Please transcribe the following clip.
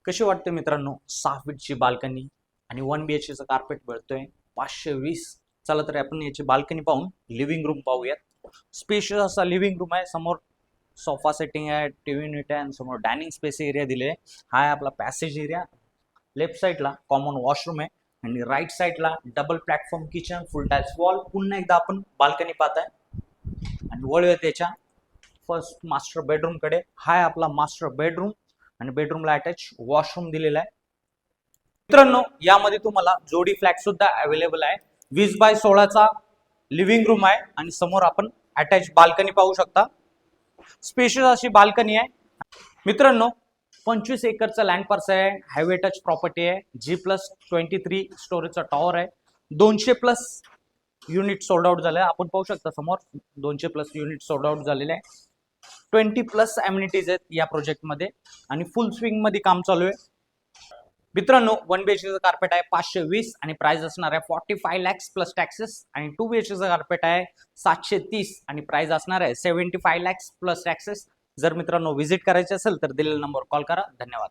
कशी वाटते मित्रांनो 6 फीटची बाल्कनी आणि 1 BHK चं कार्पेट मिळतोय 520. चला तर आपण याची बाल्कनी पाहून लिव्हिंग रूम पाहूयात. स्पेशियस असा लिव्हिंग रूम आहे. समोर सोफा सेटिंग आहे, टीव्ही युनिट आहे आणि समोर डायनिंग स्पेस एरिया दिले आहे. हा आहे आपला पॅसेज एरिया. लेफ्ट साइडला कॉमन वॉशरूम आहे आणि राईट साइडला डबल प्लॅटफॉर्म किचन, फुल टाच वॉल. पुन्हा एकदा आपण बाल्कनी पाहताय आणि वळूया त्याच्या फर्स्ट मास्टर बेडरूम कडे. हा आहे आपला मास्टर बेडरूम आणि बेडरूमला अटॅच वॉशरूम दिलेला आहे. मित्रांनो यामध्ये तुम्हाला जोडी फ्लॅट सुद्धा अवेलेबल आहे. 20x16चा लिव्हिंग रूम आहे आणि समोर आपण अटॅच बाल्कनी पाहू शकता. स्पेशियस अशी बाल्कनी आहे. मित्रांनो 25 एकरचा लँड पार्सल आहे. हायवे टच प्रॉपर्टी आहे. G+23 स्टोरेजचा टॉवर आहे. 200+ युनिट सोल्ड आउट झाले. आपण पाहू शकता समोर 200+ युनिट सोल्ड आउट झालेले आहे. 20+ अम्युनिटीज आहेत या प्रोजेक्टमध्ये आणि फुल स्विंग मध्ये काम चालू आहे. मित्रांनो 1 BHK कार्पेट आहे 520 आणि प्राइस असणार आहे 45 lakhs प्लस टॅक्सेस आणि 2 BHK कार्पेट आहे 730 आणि प्राइस असणार आहे 75 lakhs प्लस टॅक्सेस. जर मित्रांनो व्हिजिट करायचे असेल तर दिलेल्या नंबरवर कॉल करा. धन्यवाद.